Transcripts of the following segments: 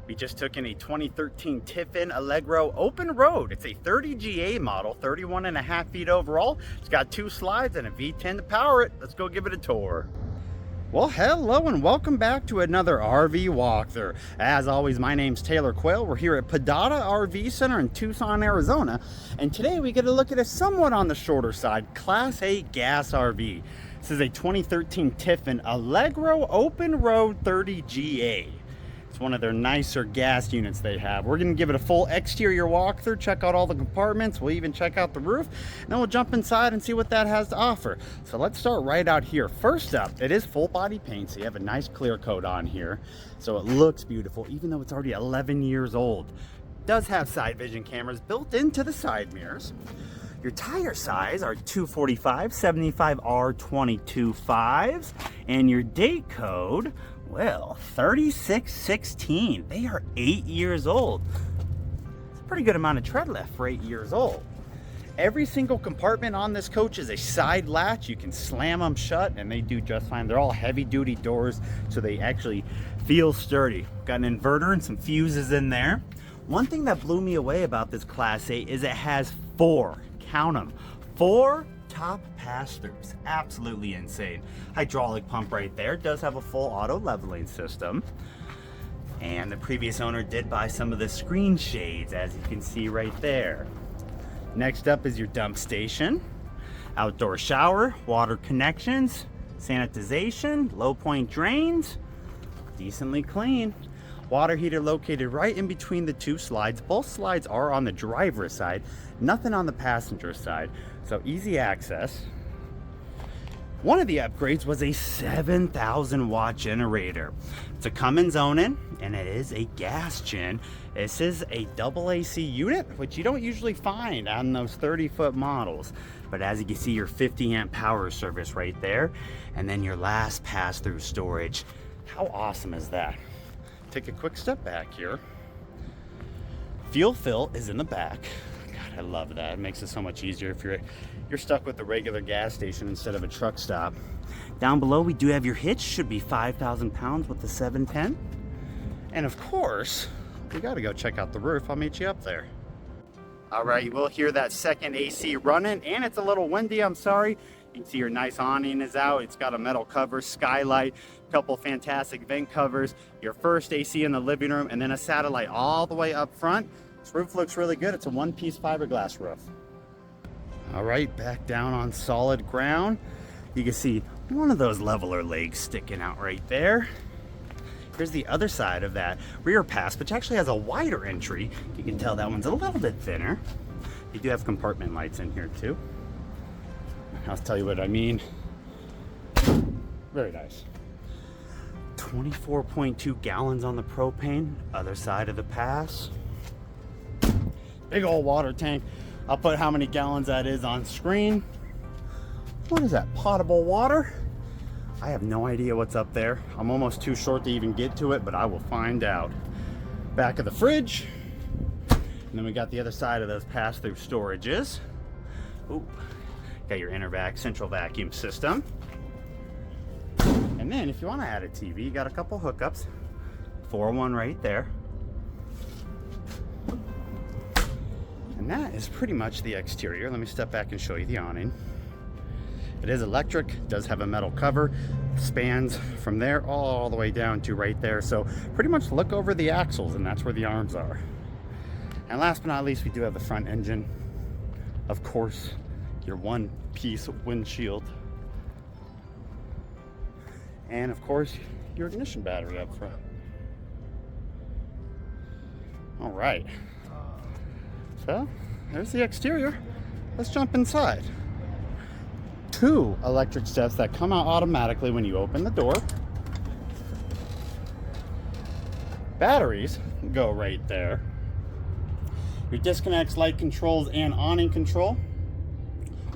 We just took in a 2013 Tiffin Allegro open road. It's a 30 GA model, 31.5 feet overall. It's got 2 slides and a V10 to power it. Let's go give it a tour. Well, hello and welcome back to another RV walkthrough. As always, my name's Taylor Quayle. We're here at Podata RV Center in Tucson, Arizona. And today we get a look at a somewhat on the shorter side, Class A gas RV. This is a 2013 Tiffin Allegro open road 30 GA. It's one of their nicer gas units they have. We're gonna give it a full exterior walkthrough, check out all the compartments, we'll even check out the roof, and then we'll jump inside and see what that has to offer. So let's start right out here. First up, it is full body paint, so you have a nice clear coat on here. So it looks beautiful, even though it's already 11 years old. It does have side vision cameras built into the side mirrors. Your tire size are 245 75 R22.5s, and your date code, well, 3616. They are 8 years old. It's a pretty good amount of tread left for 8 years old. Every single compartment on this coach is a side latch. You can slam them shut and they do just fine. They're all heavy duty doors, so they actually feel sturdy. Got an inverter and some fuses in there. One thing that blew me away about this Class A is it has 4, count them, 4 top pass-throughs. Absolutely insane. Hydraulic pump right there. Does have a full auto leveling system. And the previous owner did buy some of the screen shades, as you can see right there. Next up is your dump station. Outdoor shower, water connections, sanitization, low point drains, decently clean. Water heater located right in between the 2 slides. Both slides are on the driver's side, nothing on the passenger side, so easy access. One of the upgrades was a 7,000 watt generator. It's a Cummins own-in, and it is a gas gen. This is a double AC unit, which you don't usually find on those 30-foot models. But as you can see, your 50 amp power service right there, and then your last pass-through storage. How awesome is that? Take a quick step back here. Fuel fill is in the back. God, I love that. It makes it so much easier if you're stuck with the regular gas station instead of a truck stop. Down below, we do have your hitch. Should be 5,000 pounds with the 710. And of course, we got to go check out the roof. I'll meet you up there. All right, you will hear that second AC running, and it's a little windy. I'm sorry. You can see your nice awning is out. It's got a metal cover, skylight, a couple fantastic vent covers, your first AC in the living room, and then a satellite all the way up front. This roof looks really good. It's a one-piece fiberglass roof. All right, back down on solid ground. You can see one of those leveler legs sticking out right there. Here's the other side of that rear pass, which actually has a wider entry. You can tell that one's a little bit thinner. You do have compartment lights in here too. I'll tell you what I mean. Very nice. 24.2 gallons on the propane. Other side of the pass. Big old water tank. I'll put how many gallons that is on screen. What is that, potable water? I have no idea what's up there. I'm almost too short to even get to it, but I will find out. Back of the fridge. And then we got the other side of those pass-through storages. Ooh. Got your central vacuum system. And then if you want to add a TV, you got a couple hookups. 4-1 right there. And that is pretty much the exterior. Let me step back and show you the awning. It is electric, does have a metal cover, spans from there all the way down to right there. So pretty much look over the axles, and that's where the arms are. And last but not least, we do have the front engine. Of course, your one-piece windshield. And of course, your ignition battery up front. All right. So, there's the exterior. Let's jump inside. 2 electric steps that come out automatically when you open the door. Batteries go right there. Your disconnects, light controls, and awning control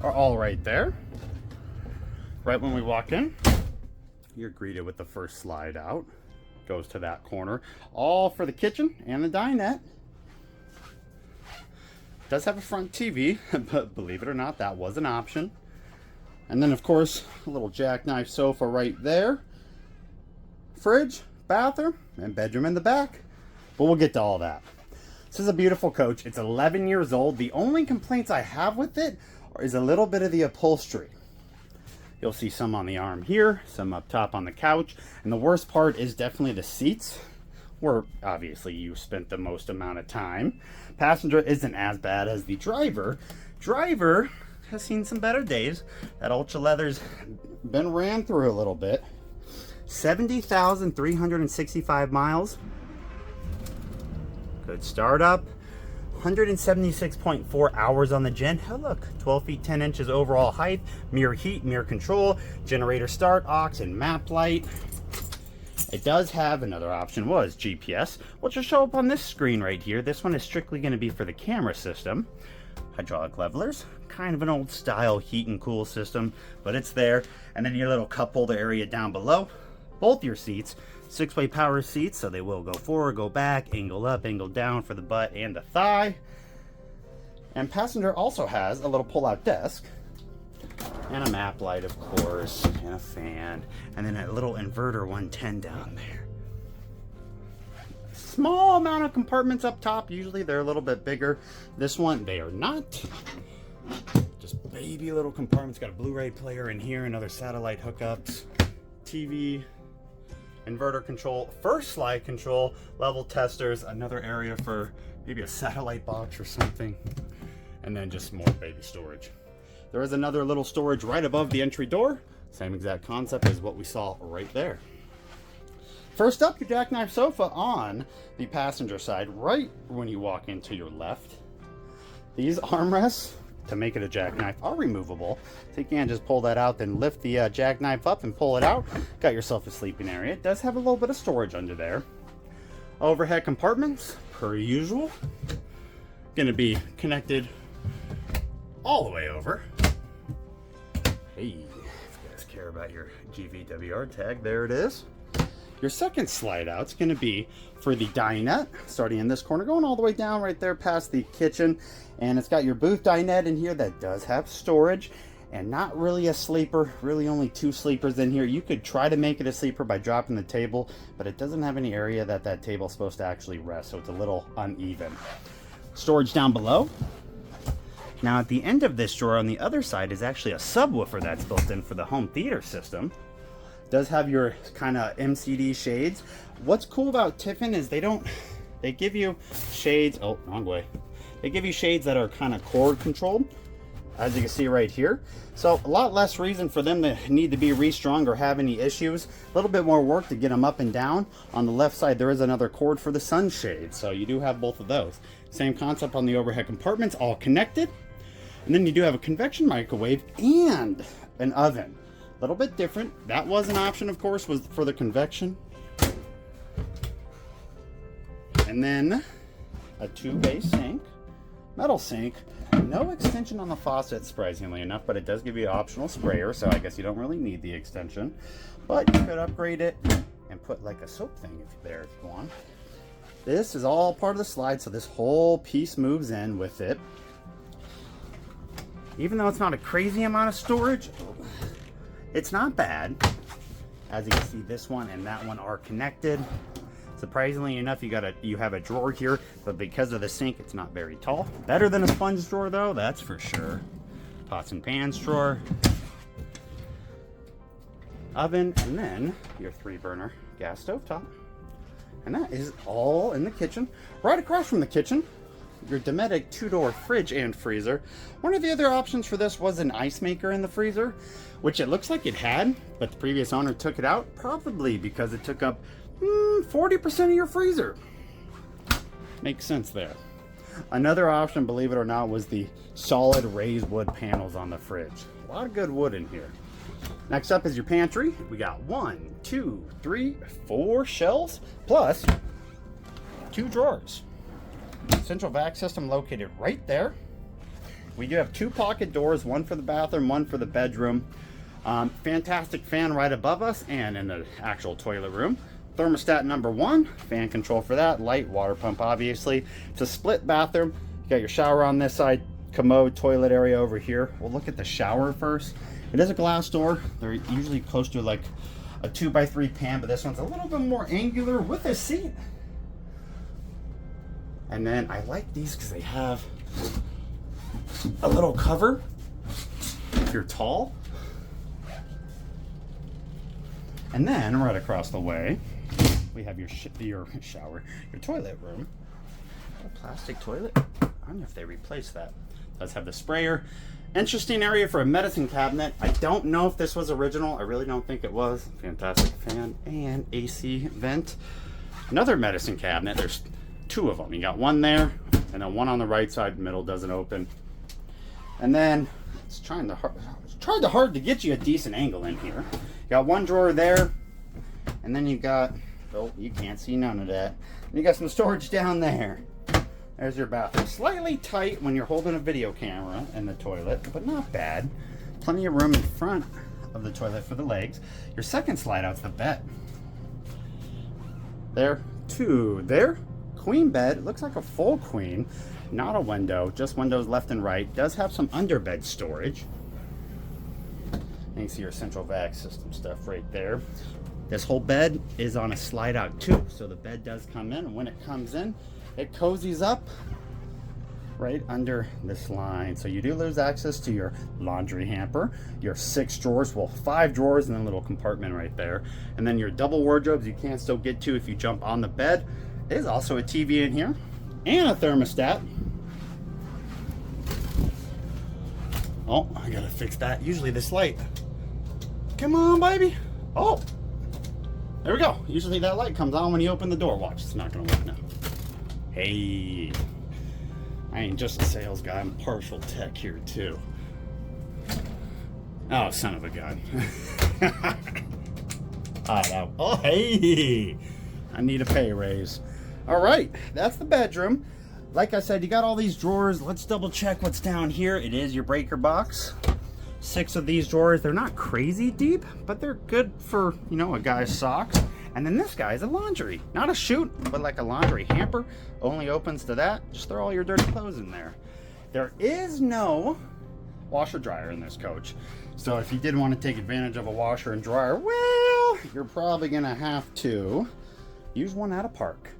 are all right there. Right when we walk in, you're greeted with the first slide out. Goes to that corner. All for the kitchen and the dinette. Does have a front TV, but believe it or not, that was an option. And then of course, a little jackknife sofa right there. Fridge, bathroom, and bedroom in the back. but we'll get to all that. This is a beautiful coach. It's 11 years old. The only complaints I have with it is a little bit of the upholstery. You'll see some on the arm here, some up top on the couch, and the worst part is definitely the seats, where obviously you spent the most amount of time. Passenger isn't as bad as the driver. Driver has seen some better days. That ultra leather's been ran through a little bit. 70,365 miles. Good startup. 176.4 hours on the gen. Oh look, 12 feet 10 inches overall height, mirror heat, mirror control, generator start, aux and map light. It does have another option, was GPS, which will show up on this screen right here. This one is strictly going to be for the camera system. Hydraulic levelers, kind of an old style heat and cool system, but it's there. And then your little cup holder area down below. Both your seats, 6-way power seats, so they will go forward, go back, angle up, angle down for the butt and the thigh. And passenger also has a little pull-out desk and a map light, of course, and a fan, and then a little inverter 110 down there. Small amount of compartments up top. Usually they're a little bit bigger. This one, they are not. Just baby little compartments. Got a Blu-ray player in here and other satellite hookups, TV, inverter control, first slide control, level testers, another area for maybe a satellite box or something, and then just more baby storage. There is another little storage right above the entry door. Same exact concept as what we saw right there. First up, your jackknife sofa on the passenger side, right when you walk into your left. These armrests, to make it a jackknife, are removable. So you can just pull that out, then lift the jackknife up and pull it out. Got yourself a sleeping area. It does have a little bit of storage under there. Overhead compartments, per usual. Going to be connected all the way over. Hey, if you guys care about your GVWR tag, there it is. Your second slide out is going to be for the dinette, starting in this corner, going all the way down right there past the kitchen. And it's got your booth dinette in here that does have storage, and not really a sleeper, really only 2 sleepers in here. You could try to make it a sleeper by dropping the table, but it doesn't have any area that that table is supposed to actually rest, so it's a little uneven. Storage down below. Now at the end of this drawer on the other side is actually a subwoofer that's built in for the home theater system. Does have your kind of MCD shades. What's cool about Tiffin is they give you shades, oh, wrong way. They give you shades that are kind of cord controlled, as you can see right here. So a lot less reason for them to need to be restrung or have any issues. A little bit more work to get them up and down. On the left side, there is another cord for the sunshade. So you do have both of those. Same concept on the overhead compartments, all connected. And then you do have a convection microwave and an oven. A little bit different. That was an option, of course, was for the convection. And then a 2-bay sink, metal sink. No extension on the faucet, surprisingly enough, but it does give you an optional sprayer, so I guess you don't really need the extension. But you could upgrade it and put like a soap thing if you want. This is all part of the slide, so this whole piece moves in with it. Even though it's not a crazy amount of storage, it's not bad. As you can see, this one and that one are connected. Surprisingly enough, you have a drawer here, but because of the sink, it's not very tall. Better than a sponge drawer though, that's for sure. Pots and pans drawer. Oven, and then your 3-burner gas stove top. And that is all in the kitchen. Right across from the kitchen, your Dinette 2-door fridge and freezer. One of the other options for this was an ice maker in the freezer, which it looks like it had, but the previous owner took it out, probably because it took up 40% of your freezer. Makes sense there. Another option, believe it or not, was the solid raised wood panels on the fridge. A lot of good wood in here. Next up is your pantry. We got 1, 2, 3, 4 shelves, plus 2 drawers. Central vac system located right there. We do have 2 pocket doors, one for the bathroom, one for the bedroom. Fantastic fan right above us and in the actual toilet room. Thermostat number 1, fan control for that, light, water pump obviously. It's a split bathroom. You got your shower on this side, commode, toilet area over here. We'll look at the shower first. It is a glass door. They're usually close to like a 2x3 pan, but this one's a little bit more angular with a seat. And then I like these because they have a little cover if you're tall. And then right across the way, we have your shower, your toilet room. A plastic toilet. I don't know if they replaced that. It does have the sprayer. Interesting area for a medicine cabinet. I don't know if this was original. I really don't think it was. Fantastic fan and AC vent. Another medicine cabinet. There's two of them. You got one there, and then one on the right side. Middle doesn't open. And then it's trying hard to get you a decent angle in here. You got one drawer there, and then you got, oh, you can't see none of that. And you got some storage down there. There's your bathroom. Slightly tight when you're holding a video camera in the toilet, but not bad. Plenty of room in front of the toilet for the legs. Your second slide out's the bed. There, two there. Queen bed. It looks like a full queen. Not a window, just windows left and right. Does have some underbed storage. And you see your central vac system stuff right there. This whole bed is on a slide out too, so the bed does come in, and when it comes in, it cozies up right under this line. So you do lose access to your laundry hamper, your 6 drawers, well 5 drawers and then a little compartment right there. And then your double wardrobes you can still get to if you jump on the bed. There's also a TV in here and a thermostat. Oh, I gotta fix that. Usually this light. Come on, baby. Oh, there we go. Usually that light comes on when you open the door. Watch, it's not gonna work now. Hey, I ain't just a sales guy, I'm partial tech here too. Oh, son of a gun. Oh, hey, I need a pay raise. All right, that's the bedroom. Like I said, you got all these drawers. Let's double check what's down here. It is your breaker box. 6 of these drawers. They're not crazy deep, but they're good for, you know, a guy's socks. And then this guy is a laundry, not a chute, but like a laundry hamper. Only opens to that. Just throw all your dirty clothes in there. There is no washer dryer in this coach. So if you did want to take advantage of a washer and dryer, well, you're probably gonna have to use one at a park.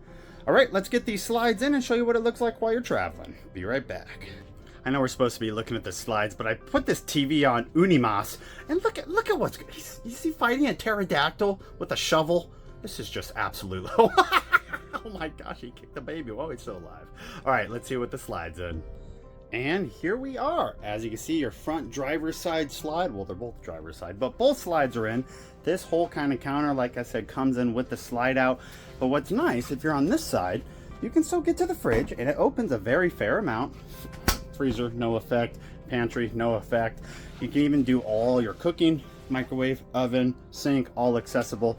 All right, let's get these slides in and show you what it looks like while you're traveling. Be right back. I know we're supposed to be looking at the slides, but I put this TV on Unimas, and look at what's good. You see fighting a pterodactyl with a shovel? This is just absolute. Oh my gosh, he kicked the baby while he's still alive. All right, let's see what the slide's in. And here we are. As you can see, your front driver's side slide, well, they're both driver's side, but both slides are in. This whole kind of counter, like I said, comes in with the slide out. But what's nice, if you're on this side, you can still get to the fridge, and it opens a very fair amount. Freezer, no effect. Pantry, no effect. You can even do all your cooking, microwave, oven, sink, all accessible.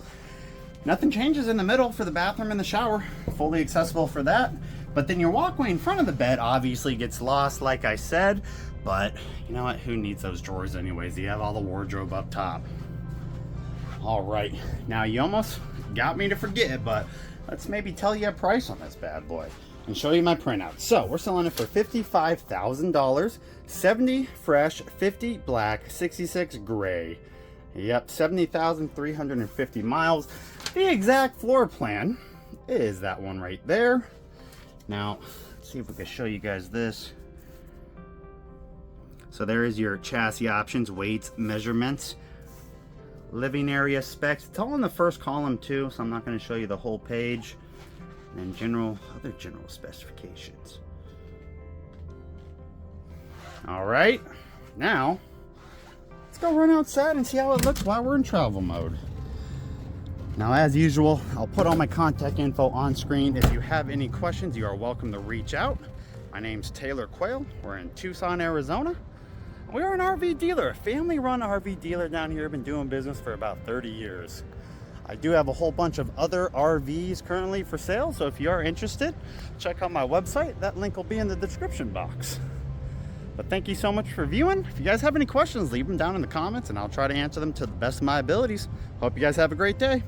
Nothing changes in the middle for the bathroom and the shower. Fully accessible for that. But then your walkway in front of the bed obviously gets lost, like I said. But you know what? Who needs those drawers anyways? You have all the wardrobe up top. All right. Now you almost got me to forget, but let's maybe tell you a price on this bad boy and show you my printout. So we're selling it for $55,000. 70 fresh, 50 black, 66 gray. Yep, 70,350 miles. The exact floor plan is that one right there. Now, let's see if we can show you guys this. So there is your chassis options, weights, measurements, living area specs. It's all in the first column too, so I'm not going to show you the whole page. And then other general specifications. All right, now let's go run outside and see how it looks while we're in travel mode. Now, as usual, I'll put all my contact info on screen. If you have any questions, you are welcome to reach out. My name's Taylor Quayle. We're in Tucson, Arizona. We are an RV dealer, a family-run RV dealer down here. Been doing business for about 30 years. I do have a whole bunch of other RVs currently for sale, so if you are interested, check out my website. That link will be in the description box. But thank you so much for viewing. If you guys have any questions, leave them down in the comments and I'll try to answer them to the best of my abilities. Hope you guys have a great day.